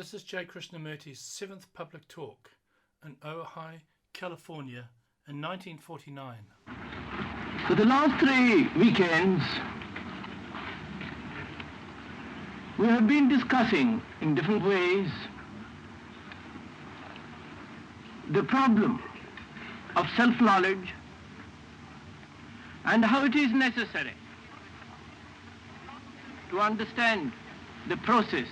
This is J. Krishnamurti's 7th public talk in Ojai, California in 1949. For the last 3 weekends, we have been discussing in different ways the problem of self-knowledge and how it is necessary to understand the process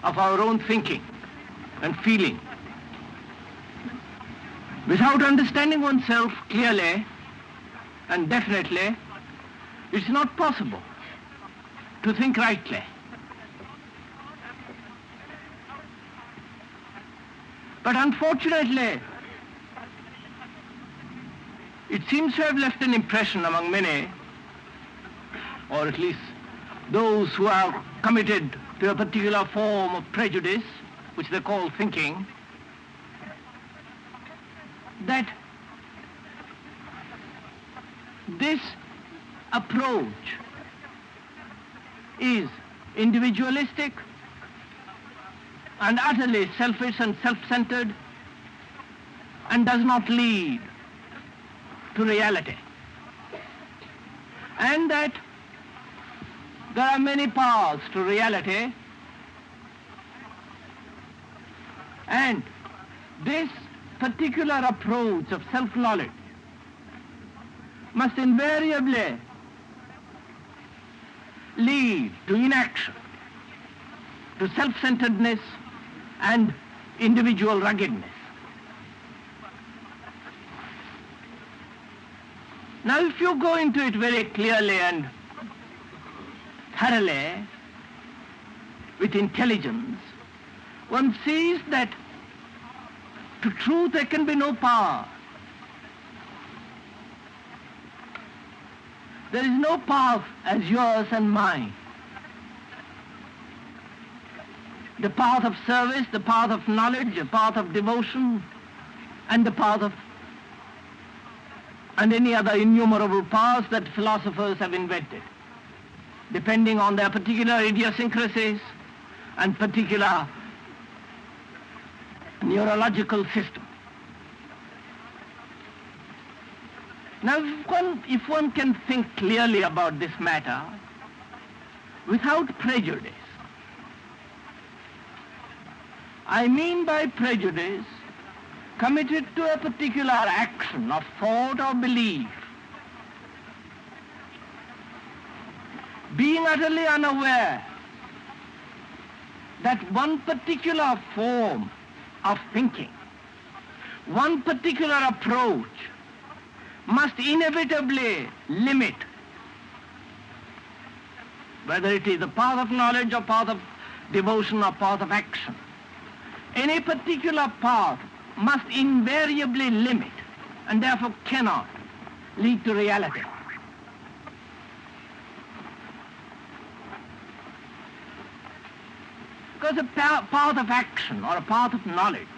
of our own thinking and feeling. Without understanding oneself clearly and definitely, it's not possible to think rightly. But unfortunately, it seems to have left an impression among many, or at least those who are committed to a particular form of prejudice, which they call thinking, that this approach is individualistic and utterly selfish and self-centered and does not lead to reality. And that there are many paths to reality, and this particular approach of self-knowledge must invariably lead to inaction, to self-centeredness and individual ruggedness. Now, if you go into it very clearly and thoroughly, with intelligence, one sees that to truth there can be no power. There is no path as yours and mine. The path of service, the path of knowledge, the path of devotion, and the path of and any other innumerable paths that philosophers have invented, depending on their particular idiosyncrasies and particular neurological system. Now, if one can think clearly about this matter without prejudice, I mean by prejudice committed to a particular action of thought or belief, being utterly unaware that one particular form of thinking, one particular approach must inevitably limit, whether it is the path of knowledge or path of devotion or path of action, any particular path must invariably limit and therefore cannot lead to reality. Because a path of action or a path of knowledge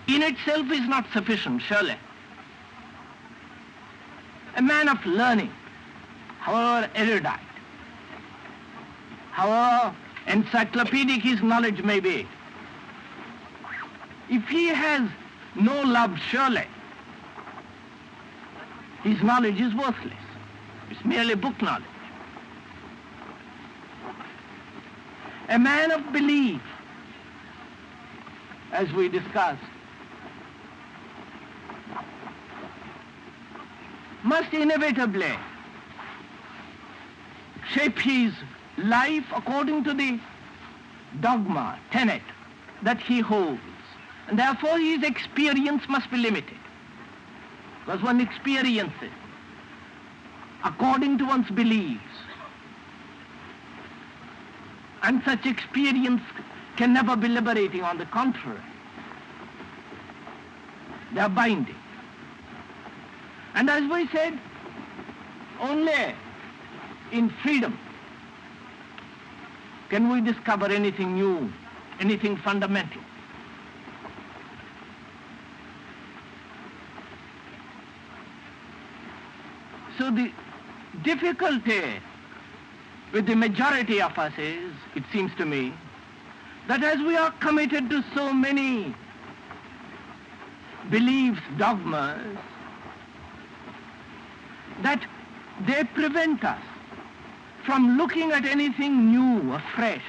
in itself is not sufficient, surely. A man of learning, however erudite, however encyclopedic his knowledge may be, if he has no love, surely his knowledge is worthless. It's merely book knowledge. A man of belief, as we discussed, must inevitably shape his life according to the dogma, tenet that he holds. And therefore his experience must be limited, because one experiences according to one's beliefs. And such experience can never be liberating, on the contrary. They are binding. And as we said, only in freedom can we discover anything new, anything fundamental. So the difficulty with the majority of us is, it seems to me, that as we are committed to so many beliefs, dogmas, that they prevent us from looking at anything new, afresh.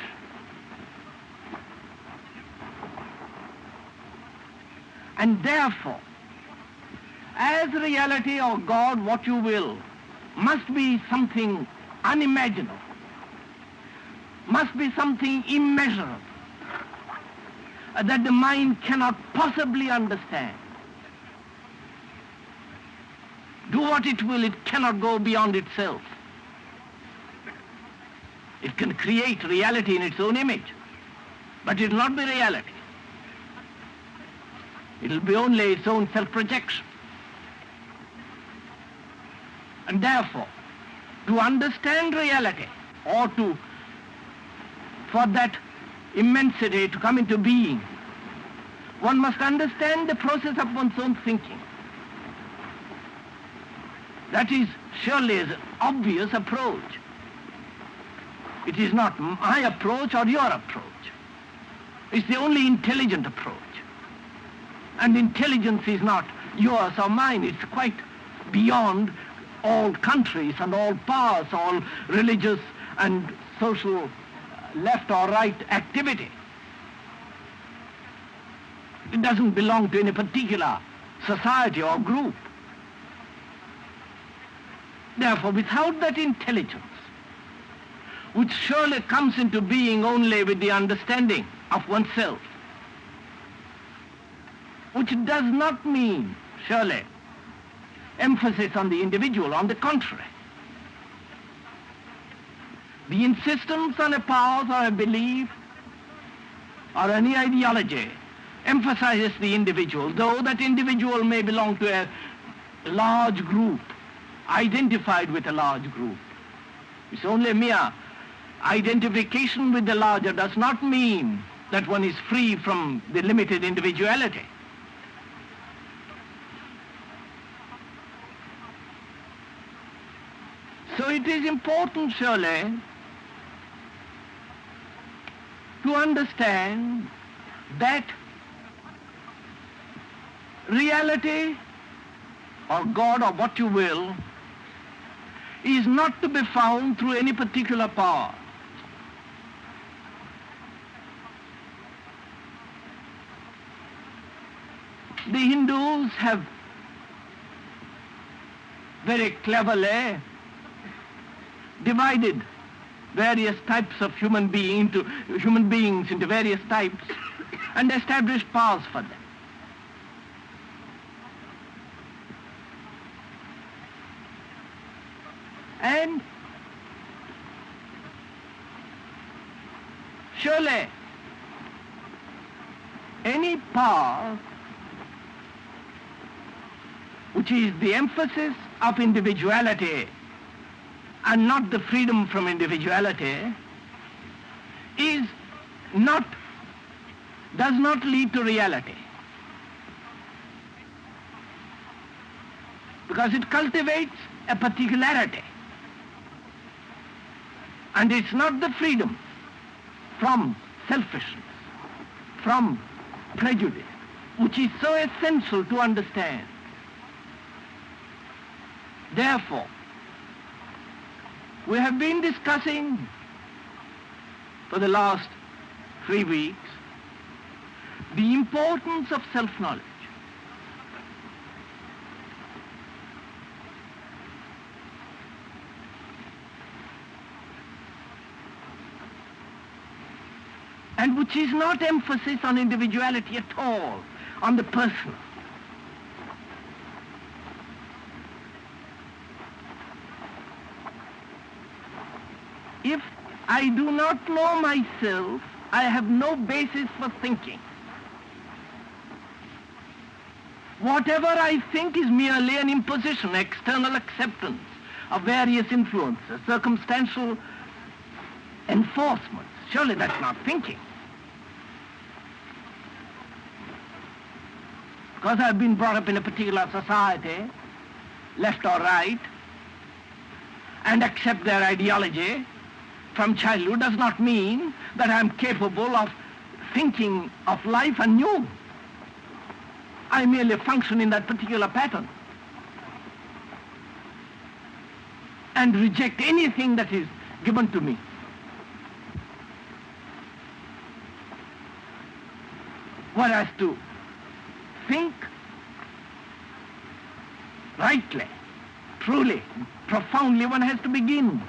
And therefore, as reality or God, what you will, must be something unimaginable, must be something immeasurable, that the mind cannot possibly understand. Do what it will, it cannot go beyond itself. It can create reality in its own image, but it will not be reality. It will be only its own self-projection. And therefore, to understand reality, or for that immensity to come into being, one must understand the process of one's own thinking. That is surely an obvious approach. It is not my approach or your approach. It's the only intelligent approach. And intelligence is not yours or mine. It's quite beyond all countries and all powers, all religious and social left or right activity. It doesn't belong to any particular society or group. Therefore, without that intelligence, which surely comes into being only with the understanding of oneself, which does not mean, surely, emphasis on the individual. On the contrary, the insistence on a path or a belief or any ideology emphasizes the individual, though that individual may belong to a large group, identified with a large group. It's only mere identification with the larger does not mean that one is free from the limited individuality. So it is important, surely, to understand that reality, or God, or what you will, is not to be found through any particular power. The Hindus have very cleverly divided various types of human beings into various types and established powers for them. And surely any power which is the emphasis of individuality and not the freedom from individuality does not lead to reality. Because it cultivates a particularity. And it's not the freedom from selfishness, from prejudice, which is so essential to understand. Therefore, we have been discussing for the last 3 weeks the importance of self-knowledge. And which is not emphasis on individuality at all, on the personal. If I do not know myself, I have no basis for thinking. Whatever I think is merely an imposition, external acceptance of various influences, circumstantial enforcements. Surely that's not thinking. Because I've been brought up in a particular society, left or right, and accept their ideology, from childhood does not mean that I am capable of thinking of life anew. I merely function in that particular pattern and reject anything that is given to me. Whereas to think rightly, truly, profoundly, one has to begin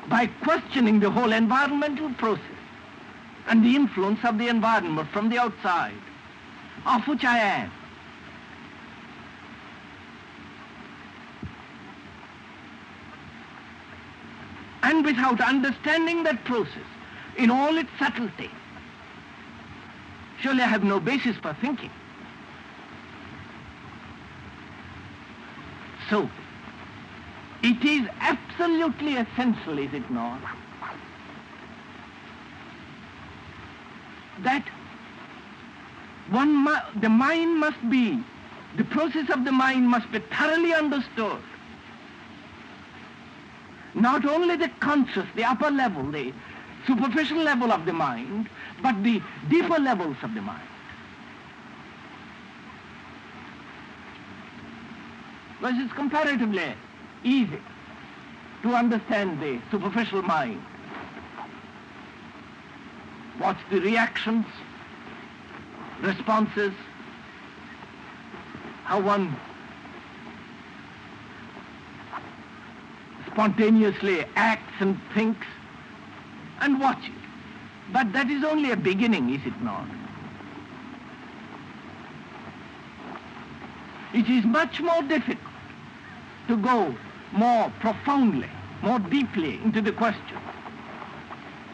by questioning the whole environmental process and the influence of the environment from the outside, of which I am. And without understanding that process in all its subtlety, surely I have no basis for thinking. So, it is absolutely essential, is it not, that the mind must be, the process of the mind must be thoroughly understood. Not only the conscious, the upper level, the superficial level of the mind, but the deeper levels of the mind. Because it's comparatively easy to understand the superficial mind. Watch the reactions, responses, how one spontaneously acts and thinks, and watch it. But that is only a beginning, is it not? It is much more difficult to go more profoundly, more deeply into the question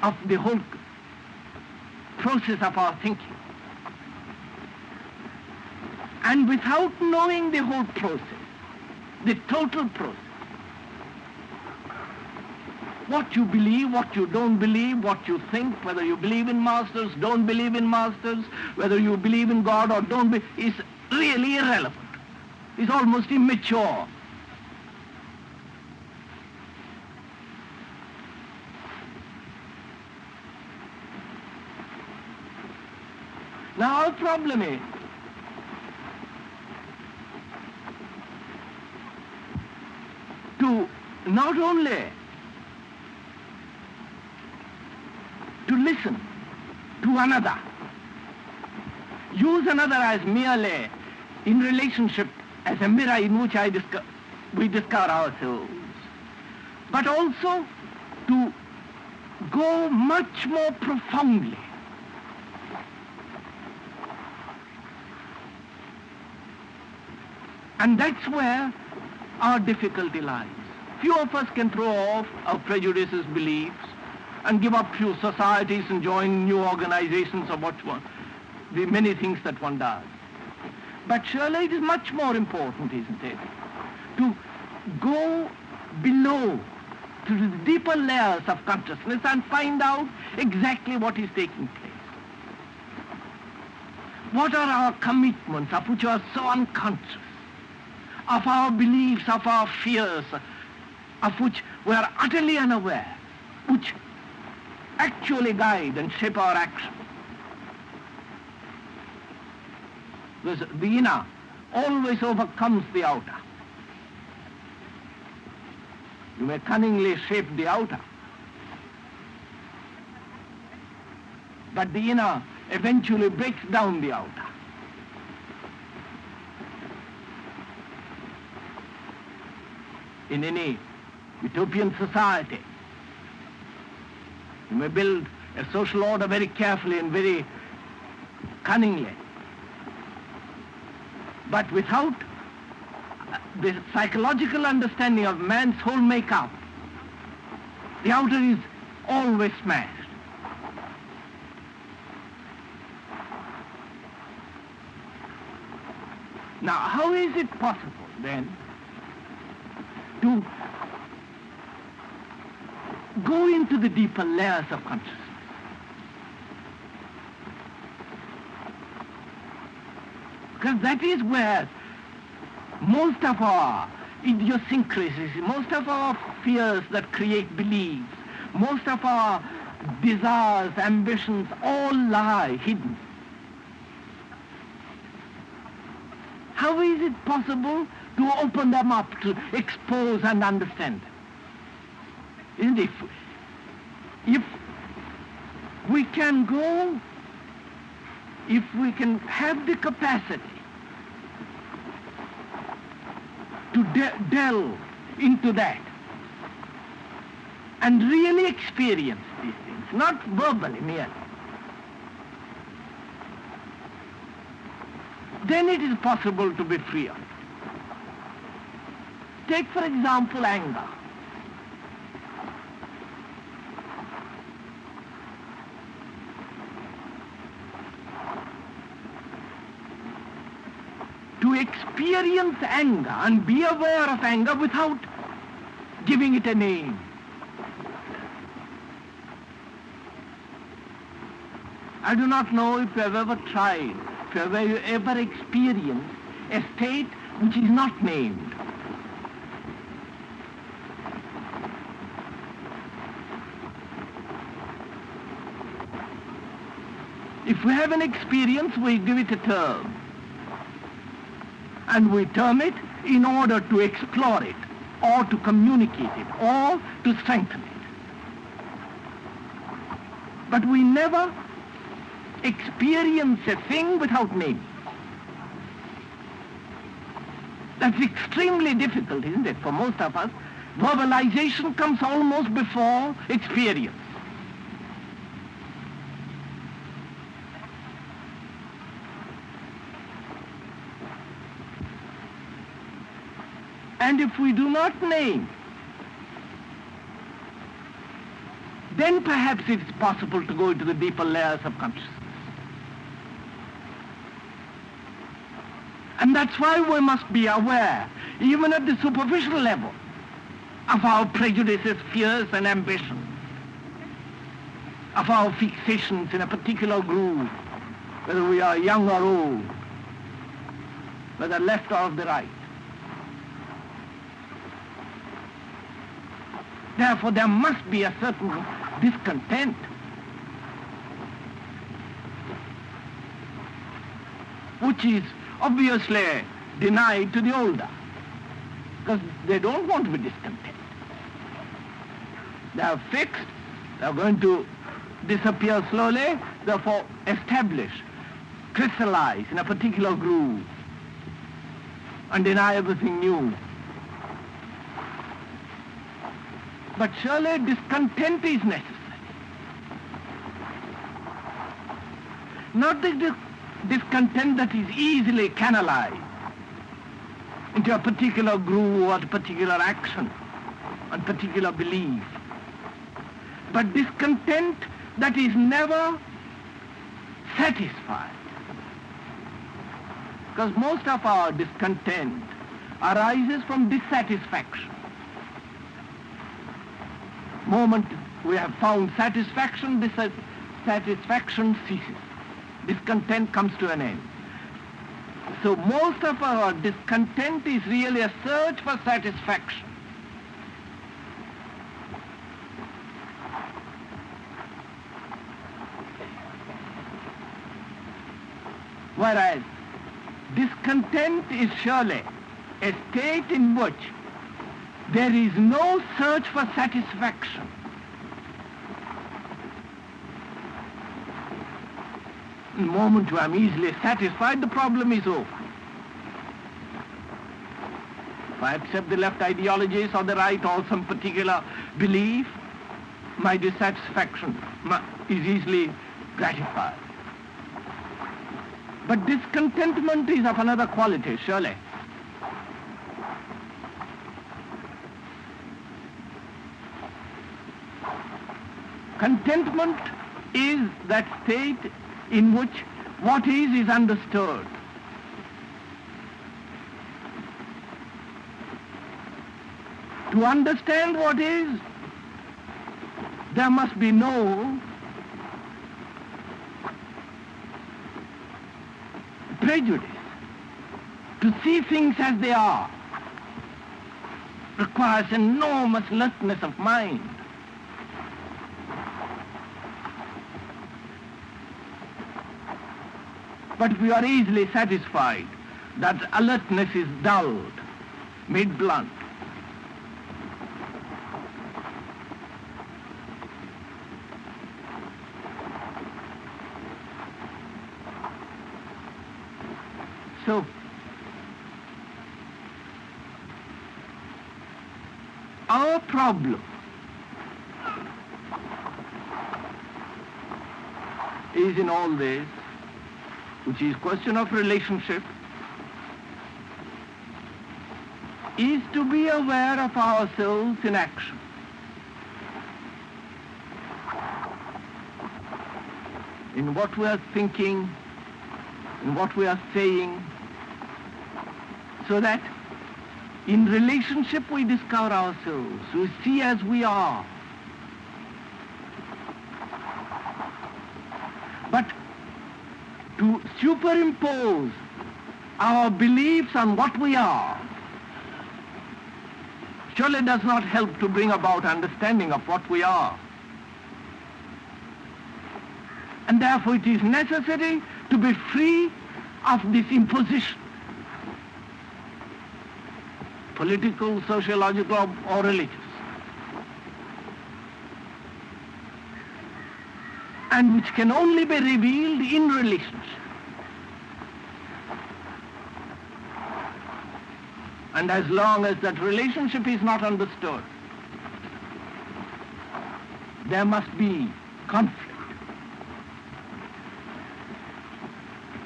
of the whole process of our thinking. And without knowing the whole process, the total process, what you believe, what you don't believe, what you think, whether you believe in masters, don't believe in masters, whether you believe in God or don't believe, is really irrelevant. It's almost immature. Now our problem is to not only to listen to another, use another as merely in relationship as a mirror in which we discover ourselves, but also to go much more profoundly. And that's where our difficulty lies. Few of us can throw off our prejudices, beliefs, and give up few societies and join new organizations or the many things that one does. But surely it is much more important, isn't it, to go below to the deeper layers of consciousness and find out exactly what is taking place. What are our commitments of which we are so unconscious, of our beliefs, of our fears, of which we are utterly unaware, which actually guide and shape our action. Because the inner always overcomes the outer. You may cunningly shape the outer, but the inner eventually breaks down the outer. In any utopian society, you may build a social order very carefully and very cunningly, but without the psychological understanding of man's whole makeup, the outer is always smashed. Now, how is it possible then to go into the deeper layers of consciousness? Because that is where most of our idiosyncrasies, most of our fears that create beliefs, most of our desires, ambitions, all lie hidden. How is it possible to open them up, to expose and understand them? Isn't it? If we can go, if we can have the capacity to delve into that and really experience these things, not verbally merely, then it is possible to be free of it. Take, for example, anger. To experience anger and be aware of anger without giving it a name. I do not know if you have ever tried, if you have ever experienced a state which is not named. If we have an experience, we give it a term. And we term it in order to explore it, or to communicate it, or to strengthen it. But we never experience a thing without naming. That's extremely difficult, isn't it, for most of us? Verbalization comes almost before experience. And if we do not name, then perhaps it's possible to go into the deeper layers of consciousness. And that's why we must be aware, even at the superficial level, of our prejudices, fears, and ambitions, of our fixations in a particular groove, whether we are young or old, whether left or of the right. Therefore, there must be a certain discontent. Which is obviously denied to the older, because they don't want to be discontent. They are fixed, they are going to disappear slowly, therefore establish, crystallize in a particular groove and deny everything new. But surely discontent is necessary. Not the discontent that is easily canalized into a particular groove or a particular action and particular belief, but discontent that is never satisfied. Because most of our discontent arises from dissatisfaction. Moment we have found satisfaction, dissatisfaction ceases. Discontent comes to an end. So most of our discontent is really a search for satisfaction. Whereas discontent is surely a state in which there is no search for satisfaction. The moment I am easily satisfied, the problem is over. If I accept the left ideologies or the right or some particular belief, my dissatisfaction is easily gratified. But discontentment is of another quality, surely. Contentment is that state in which what is understood. To understand what is, there must be no prejudice. To see things as they are requires enormous alertness of mind. But we are easily satisfied that alertness is dulled, made blunt. So, our problem is in all this, which is question of relationship, is to be aware of ourselves in action. In what we are thinking, in what we are saying, so that in relationship we discover ourselves, we see as we are. But to superimpose our beliefs on what we are surely does not help to bring about understanding of what we are. And therefore it is necessary to be free of this imposition, political, sociological, or religious, and which can only be revealed in relationship. And as long as that relationship is not understood, there must be conflict,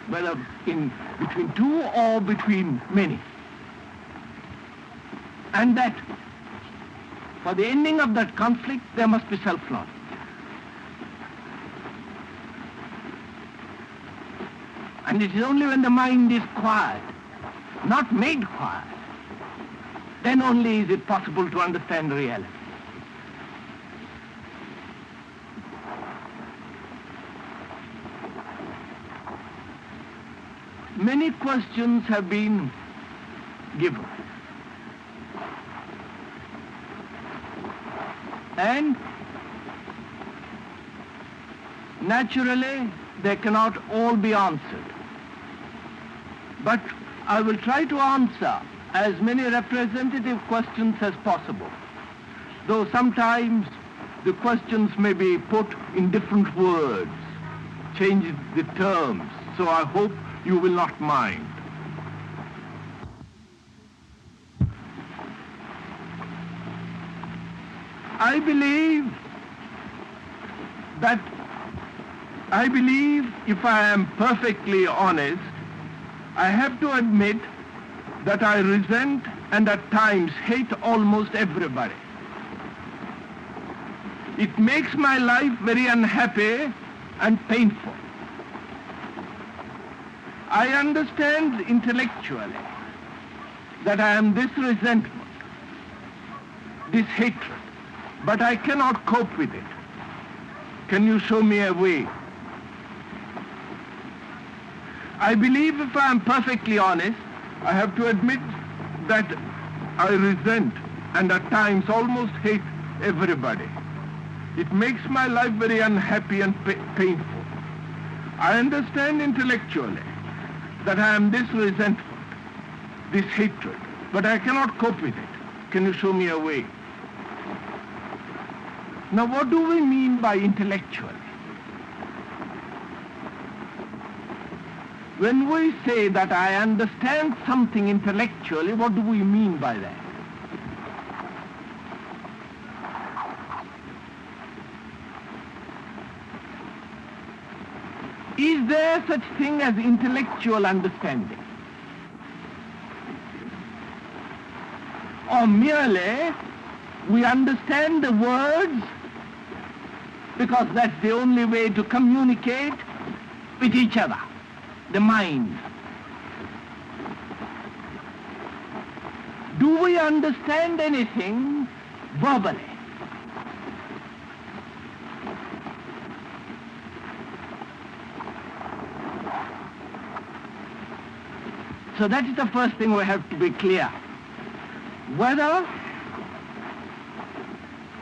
whether between two or between many. And that for the ending of that conflict, there must be self-knowledge. And it is only when the mind is quiet, not made quiet, then only is it possible to understand reality. Many questions have been given. And naturally, they cannot all be answered. But I will try to answer as many representative questions as possible, though sometimes the questions may be put in different words, change the terms, so I hope you will not mind. I believe if I am perfectly honest, I have to admit that I resent and at times hate almost everybody. It makes my life very unhappy and painful. I understand intellectually that I am this resentment, this hatred, but I cannot cope with it. Can you show me a way? I believe if I am perfectly honest, I have to admit that I resent and at times almost hate everybody. It makes my life very unhappy and painful. I understand intellectually that I am this resentment, this hatred, but I cannot cope with it. Can you show me a way? Now, what do we mean by intellectually? When we say that I understand something intellectually, what do we mean by that? Is there such thing as intellectual understanding? Or merely we understand the words because that's the only way to communicate with each other, the mind? Do we understand anything verbally? So that is the first thing we have to be clear. Whether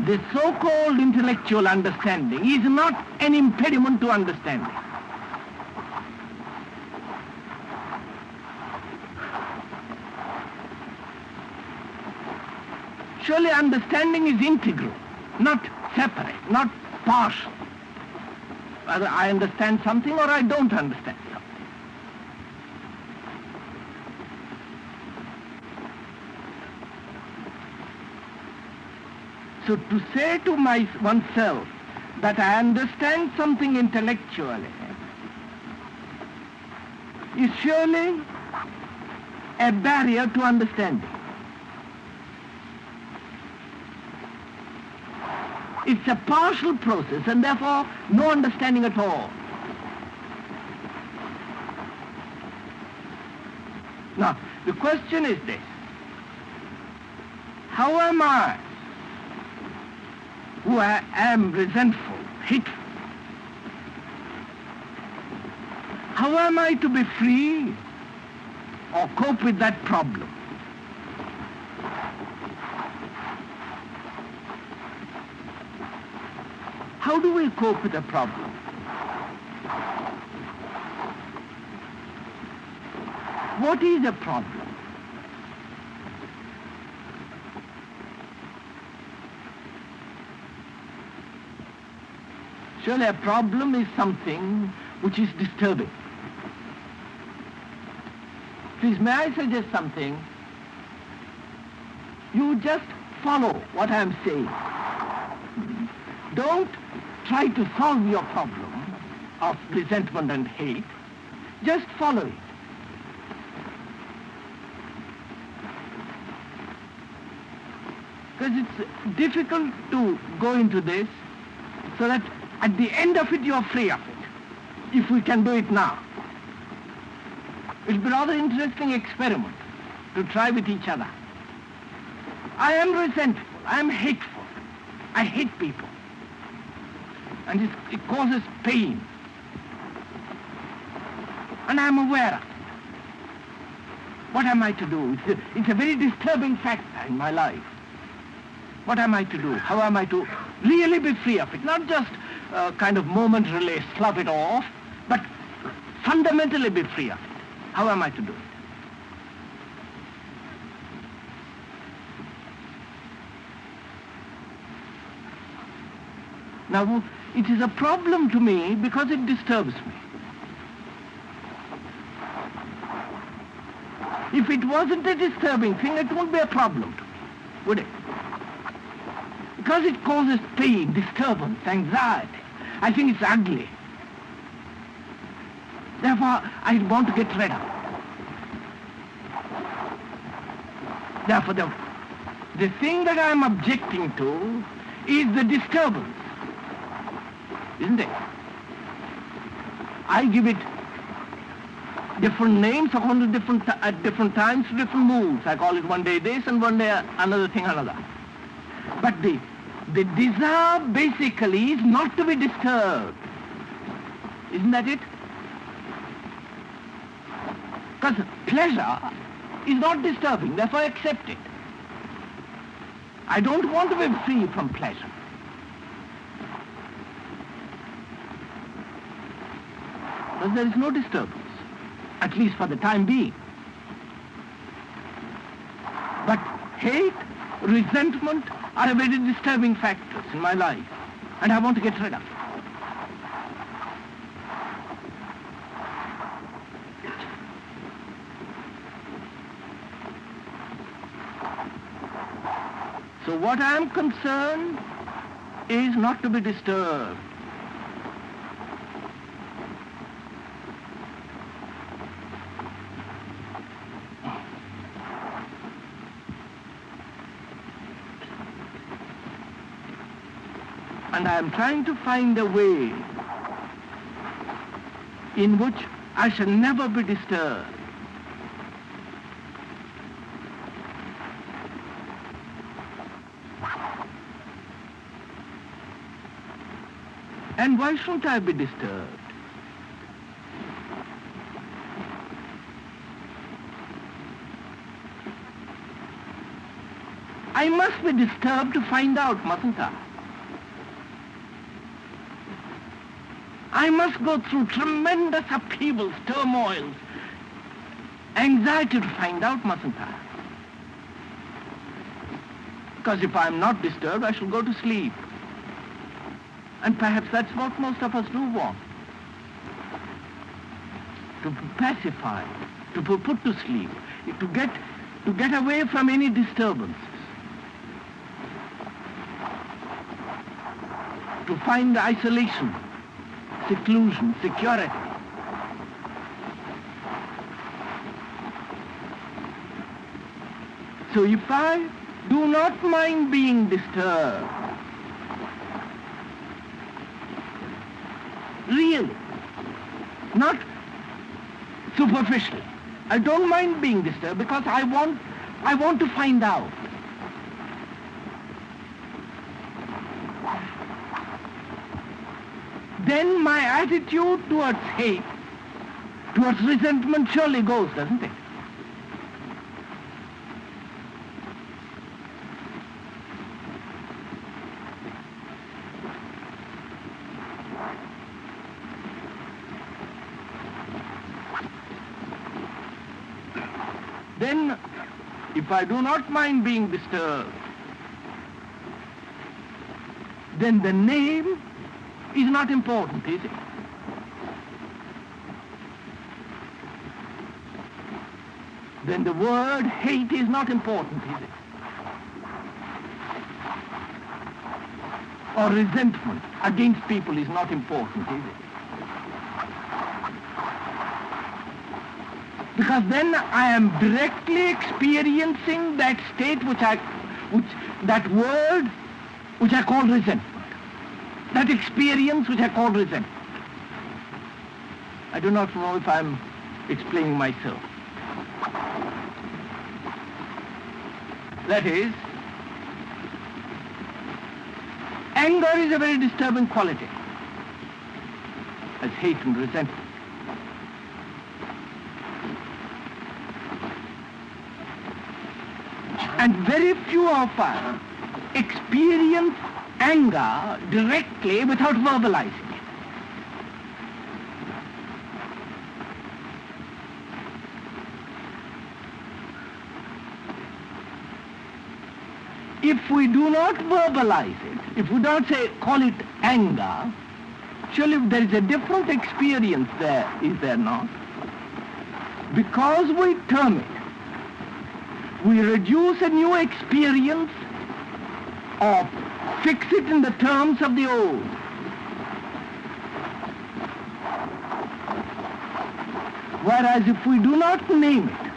the so-called intellectual understanding is not an impediment to understanding. Surely understanding is integral, not separate, not partial. Either I understand something or I don't understand something. So to say to oneself that I understand something intellectually is surely a barrier to understanding. It's a partial process and therefore no understanding at all. Now, the question is this: how am I, who I am resentful, hateful, how am I to be free or cope with that problem? How do we cope with a problem? What is a problem? Surely a problem is something which is disturbing. Please, may I suggest something? You just follow what I am saying. Don't try to solve your problem of resentment and hate. Just follow it. Because it's difficult to go into this so that at the end of it you're free of it, if we can do it now. It'll be a rather interesting experiment to try with each other. I am resentful, I am hateful, I hate people. And it causes pain. And I'm aware of it. What am I to do? It's a very disturbing factor in my life. What am I to do? How am I to really be free of it? Not just kind of momentarily slough it off, but fundamentally be free of it. How am I to do it? Now, it is a problem to me because it disturbs me. If it wasn't a disturbing thing, it wouldn't be a problem to me, would it? Because it causes pain, disturbance, anxiety. I think it's ugly. Therefore, I want to get rid of it. Therefore, the thing that I'm objecting to is the disturbance. Isn't it? I give it different names according to at different times, different moods. I call it one day this and one day another thing another. But the desire basically is not to be disturbed. Isn't that it? Because pleasure is not disturbing, therefore I accept it. I don't want to be free from pleasure. Because there is no disturbance, at least for the time being. But hate, resentment are very disturbing factors in my life, and I want to get rid of it. So what I am concerned is not to be disturbed. And I am trying to find a way in which I shall never be disturbed. And why shouldn't I be disturbed? I must be disturbed to find out, mustn't I? I must go through tremendous upheavals, turmoils, anxiety to find out, mustn't I? Because if I'm not disturbed, I shall go to sleep. And perhaps that's what most of us do want. To pacify, to put to sleep, to get away from any disturbances. To find isolation, seclusion, security. So if I do not mind being disturbed, really, not superficially, I don't mind being disturbed because I want to find out. Then my attitude towards hate, towards resentment surely goes, doesn't it? Then, if I do not mind being disturbed, then the name is not important, is it? Then the word hate is not important, is it? Or resentment against people is not important, is it? Because then I am directly experiencing that state that word which I call resentment. That experience which I call resentment. I do not know if I'm explaining myself. That is, anger is a very disturbing quality, as hate and resentment. And very few of us experience anger directly without verbalizing it. If we do not verbalize it, if we don't call it anger, surely there is a different experience there, is there not? Because we term it, we reduce a new experience or fix it in the terms of the old. Whereas if we do not name it,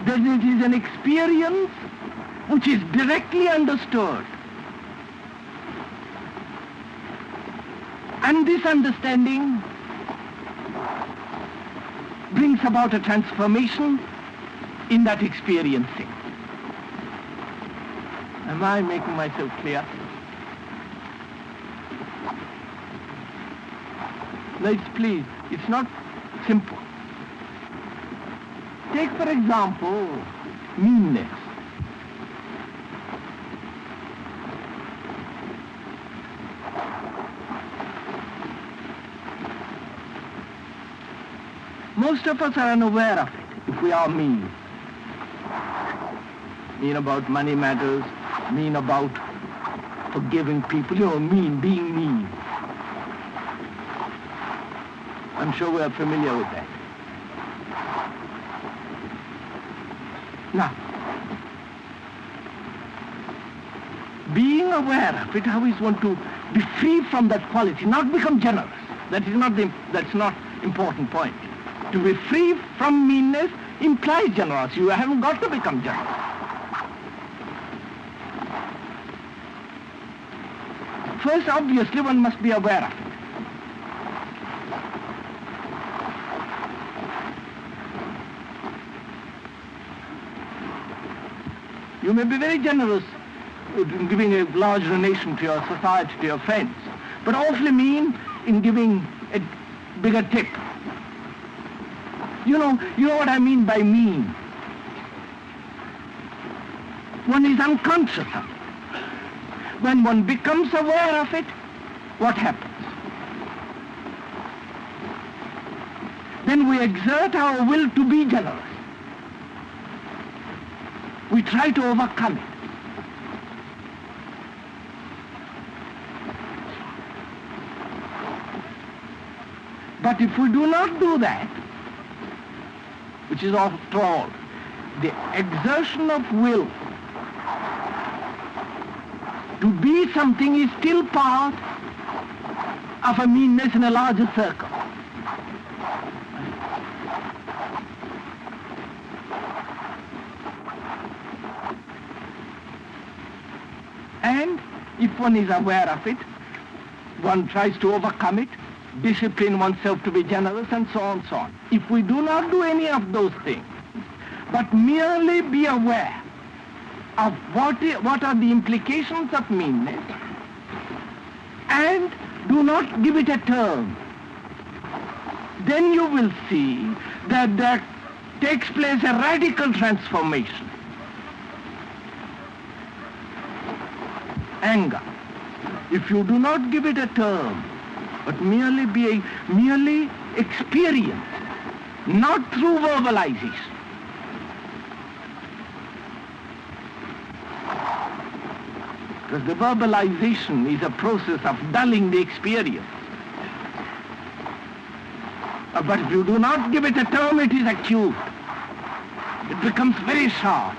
then it is an experience which is directly understood. And this understanding brings about a transformation in that experiencing. Am I making myself clear? Let's please, it's not simple. Take, for example, meanness. Most of us are unaware of it, if we are mean. Mean about money matters, mean about forgiving people, mean, being mean. I'm sure we are familiar with that. Now, being aware of it, how is one to be free from that quality, not become generous? That's not important point. To be free from meanness implies generosity. You haven't got to become generous. First, obviously, one must be aware of it. You may be very generous in giving a large donation to your society, to your friends, but awfully mean in giving a bigger tip. You know what I mean by mean. One is unconscious of it. When one becomes aware of it, what happens? then we exert our will to be generous. We try to overcome it. But if we do not do that, which is after all, the exertion of will to be something is still part of a meanness in a larger circle. And if one is aware of it, one tries to overcome it, discipline oneself to be generous, and so on and so on. If we do not do any of those things, but merely be aware of what are the implications of meanness, and do not give it a term, then you will see that there takes place a radical transformation. Anger, if you do not give it a term, but merely experience, not through verbalization. Because the verbalization is a process of dulling the experience. But if you do not give it a term, it is acute. It becomes very sharp.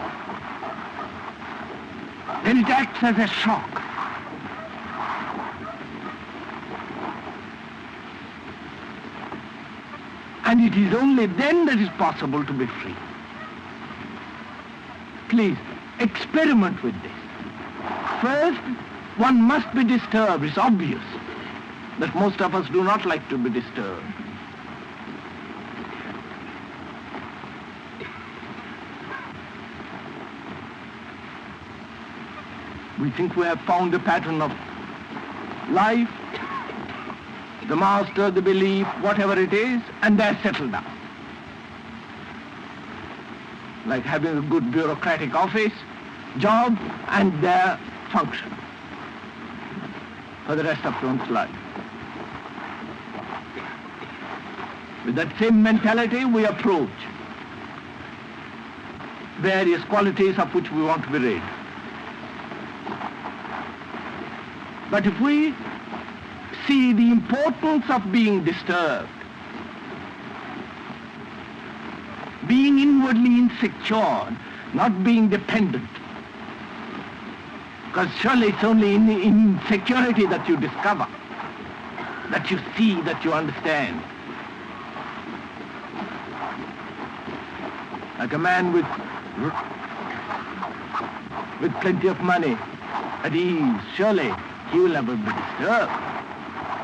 Then it acts as a shock. And it is only then that it is possible to be free. Please, experiment with this. First, one must be disturbed. It's obvious that most of us do not like to be disturbed. We think we have found the pattern of life, the master, the belief, whatever it is, and they're settled down. Like having a good bureaucratic office, job, and their function for the rest of one's life. With that same mentality, we approach various qualities of which we want to be rid. But if we see the importance of being disturbed, being inwardly insecure, not being dependent, because surely it's only in insecurity that you discover, that you see, that you understand. Like a man with plenty of money, at ease, surely he will never be disturbed.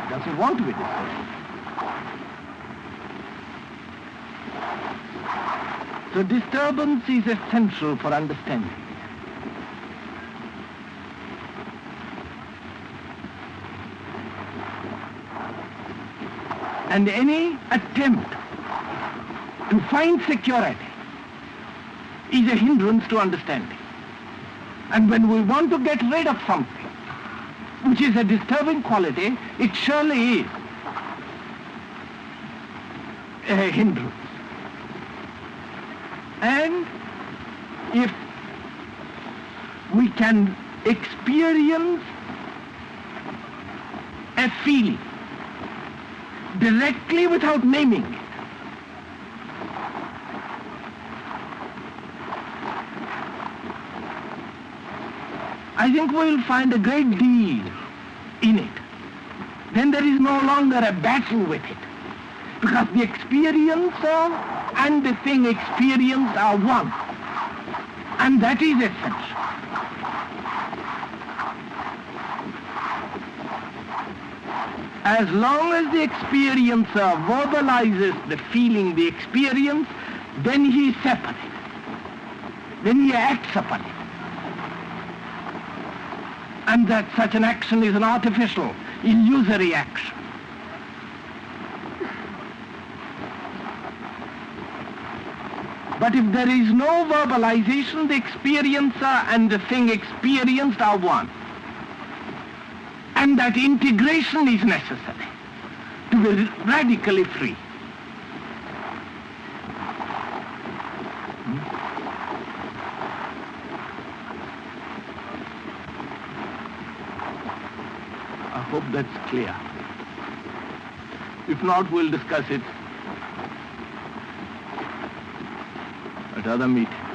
He doesn't want to be disturbed. So disturbance is essential for understanding. And any attempt to find security is a hindrance to understanding. And when we want to get rid of something, which is a disturbing quality, it surely is a hindrance. And if we can experience a feeling directly without naming it, I think we will find a great deal in it. Then there is no longer a battle with it, because the experiencer and the thing experienced are one, and that is essential. As long as the experiencer verbalizes the feeling, the experience, then he is separate. Then he acts upon it. And that such an action is an artificial, illusory action. But if there is no verbalization, the experiencer and the thing experienced are one. And that integration is necessary to be radically free. hope that's clear. If not, we'll discuss it at other meetings.